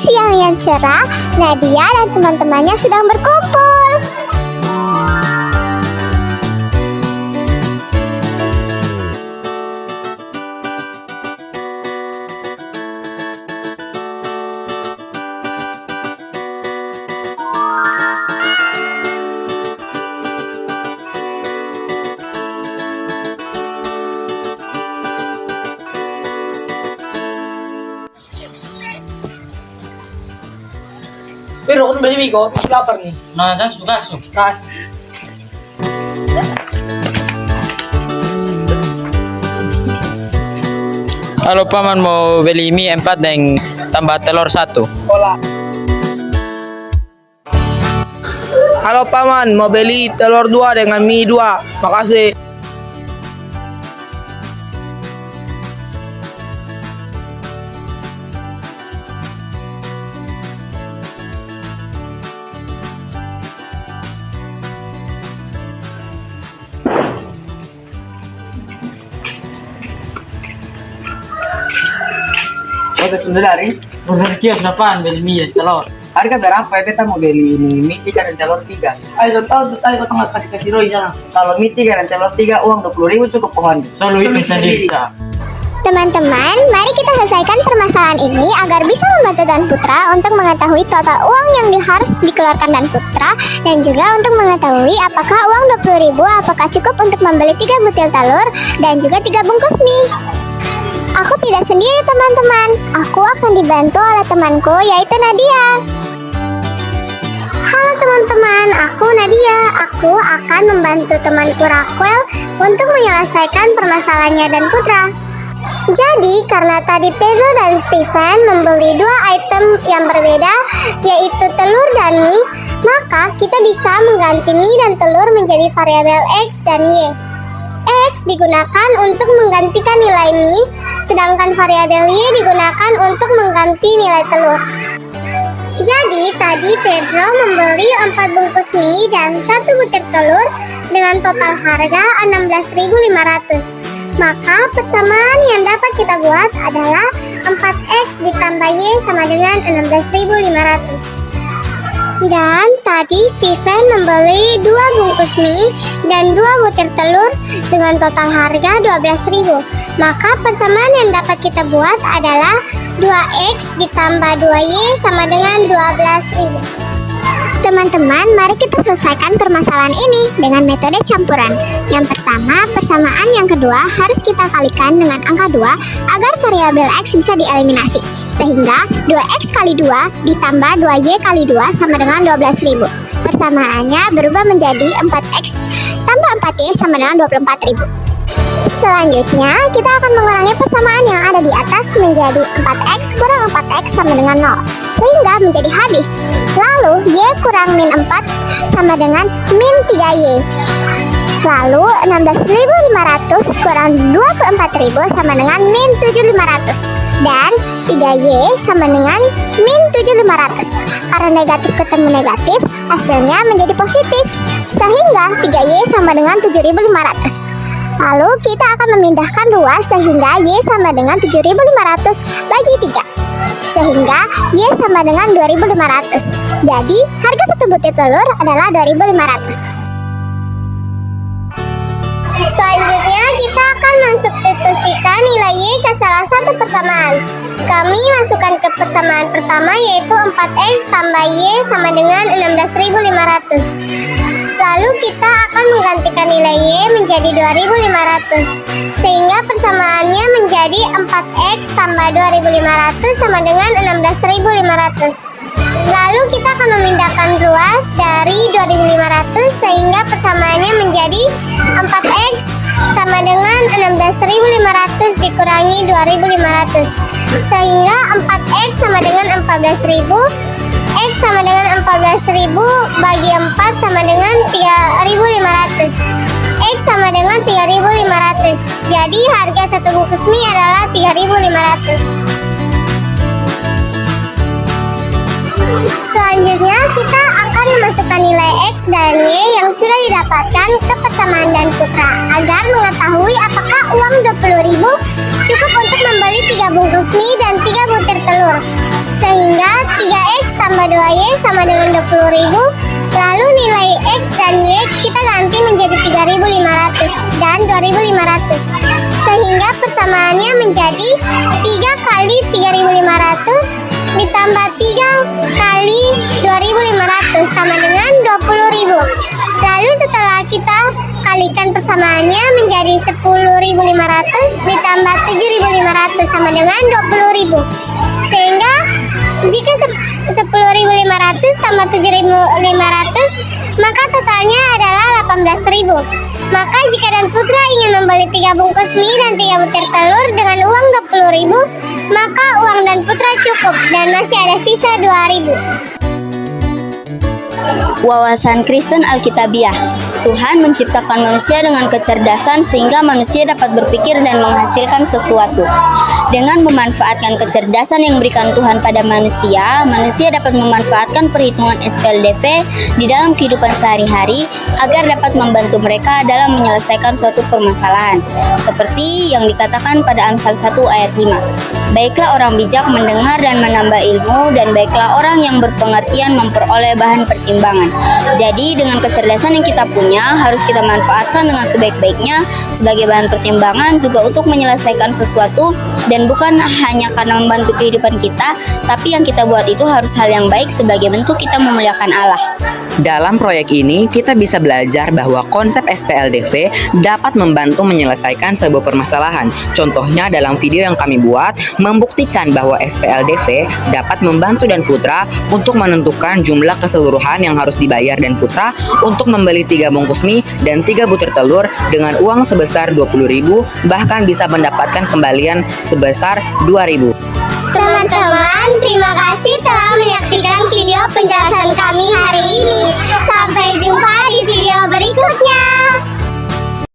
siang yang cerah, Nadia dan teman-temannya sedang berkumpul. Pero kung beli ko, lapar nih. Nah, jangan suka Kas. Halo paman, mau beli mie 4 dan tambah telur 1. Kola. Halo paman, mau beli telur 2 dengan mie 2. Makasih. Oke, sebentar hari. Udah kios apaan beli mie telur? Harga berapa ya? Kita mau beli ini mie 3 dan telur 3. Ayo tahu kau tengah kasih Roy sana. Kalau mie 3 dan telur 3 uang 20.000 cukup pohon. Selalu hitung sendiri sa. Teman-teman, mari kita selesaikan permasalahan ini agar bisa membantu Dan Putra untuk mengetahui total uang yang harus dikeluarkan Dan Putra, dan juga untuk mengetahui apakah uang 20.000 apakah cukup untuk membeli 3 butir telur dan juga 3 bungkus mie. Aku tidak sendiri teman-teman, aku akan dibantu oleh temanku yaitu Nadia. Halo teman-teman, aku Nadia. Aku akan membantu temanku Raquel untuk menyelesaikan permasalahannya Dan Putra. Jadi karena tadi Pedro dan Stephen membeli 2 item yang berbeda, yaitu telur dan mie, maka kita bisa mengganti mie dan telur menjadi variabel X dan Y. X digunakan untuk menggantikan nilai mie, sedangkan variabel Y digunakan untuk mengganti nilai telur. Jadi tadi Pedro membeli 4 bungkus mie dan 1 butir telur dengan total harga 16.500. Maka persamaan yang dapat kita buat adalah 4X ditambah Y sama dengan 16.500. Dan tadi Stephen membeli 2 bungkus mie dan 2 butir telur dengan total harga 12.000. Maka persamaan yang dapat kita buat adalah 2X ditambah 2Y sama dengan 12.000. Teman-teman, mari kita selesaikan permasalahan ini dengan metode campuran. Yang pertama, persamaan, yang kedua harus kita kalikan dengan angka 2 agar variabel X bisa dieliminasi. Sehingga 2X kali 2 ditambah 2Y kali 2 sama dengan 12.000. Persamaannya berubah menjadi 4X tambah 4Y sama dengan 24.000. Selanjutnya, kita akan mengurangi persamaan yang ada di atas menjadi 4X kurang 4X sama dengan 0, sehingga menjadi habis. Lalu, Y kurang min 4 sama dengan min 3Y. Lalu, 16.500 kurang 24.000 sama dengan min 7.500. Dan 3Y sama dengan min 7.500. Karena negatif ketemu negatif, hasilnya menjadi positif. Sehingga 3Y sama dengan 7.500. Lalu kita akan memindahkan ruas sehingga Y sama dengan 7.500 bagi 3. Sehingga Y sama dengan 2.500. Jadi harga 1 butir telur adalah 2.500. Selanjutnya kita akan mensubstitusikan nilai Y ke salah satu persamaan. Kami masukkan ke persamaan pertama yaitu 4X tambah Y sama dengan 16.500. Lalu kita akan menggantikan nilai Y menjadi 2.500, sehingga persamaannya menjadi 4X tambah 2.500 sama dengan 16.500. Lalu kita akan memindahkan ruas dari 2.500 sehingga persamaannya menjadi 4X sama dengan 16.500 dikurangi 2.500, sehingga 4X sama dengan 14.000. X sama dengan 14.000 bagi 4 sama dengan 3.500. X sama dengan 3.500. Jadi harga 1 bungkus mie adalah 3.500. Selanjutnya kita akan memasukkan nilai X dan Y yang sudah didapatkan ke persamaan Dan Putra agar mengetahui apakah uang 20.000 cukup untuk membeli 3 bungkus mie dan 3 butir telur. Sehingga tambah 2Y sama dengan 20.000. Lalu nilai X dan Y kita ganti menjadi 3.500 dan 2.500. Sehingga persamaannya menjadi 3 kali 3.500 ditambah 3 kali 2.500 sama dengan 20.000. Lalu setelah kita kalikan persamaannya menjadi 10.500 ditambah 7.500 sama dengan 20.000. Sehingga jika 10.500 tambah 7.500 maka totalnya adalah 18.000. Maka jika Dan Putra ingin membeli 3 bungkus mie dan 3 butir telur dengan uang 20.000, maka uang Dan Putra cukup dan masih ada sisa 2.000. Wawasan Kristen Alkitabiah. Tuhan menciptakan manusia dengan kecerdasan sehingga manusia dapat berpikir dan menghasilkan sesuatu. Dengan memanfaatkan kecerdasan yang diberikan Tuhan pada manusia, manusia dapat memanfaatkan perhitungan SPLDV di dalam kehidupan sehari-hari agar dapat membantu mereka dalam menyelesaikan suatu permasalahan. Seperti yang dikatakan pada Amsal 1 ayat 5. Baiklah orang bijak mendengar dan menambah ilmu, dan baiklah orang yang berpengertian memperoleh bahan pertimbangan. Jadi dengan kecerdasan yang kita punya harus kita manfaatkan dengan sebaik-baiknya sebagai bahan pertimbangan juga untuk menyelesaikan sesuatu, dan bukan hanya karena membantu kehidupan kita, tapi yang kita buat itu harus hal yang baik sebagai bentuk kita memuliakan Allah. Dalam proyek ini, kita bisa belajar bahwa konsep SPLDV dapat membantu menyelesaikan sebuah permasalahan. Contohnya dalam video yang kami buat, membuktikan bahwa SPLDV dapat membantu Dan Putra untuk menentukan jumlah keseluruhan yang harus dibayar Dan Putra untuk membeli 3 bungkus mie dan 3 butir telur dengan uang sebesar 20.000, bahkan bisa mendapatkan kembalian sebesar 2.000. Teman-teman, terima kasih telah menyaksikan video penjelasan kami hari ini. Sampai jumpa di video berikutnya.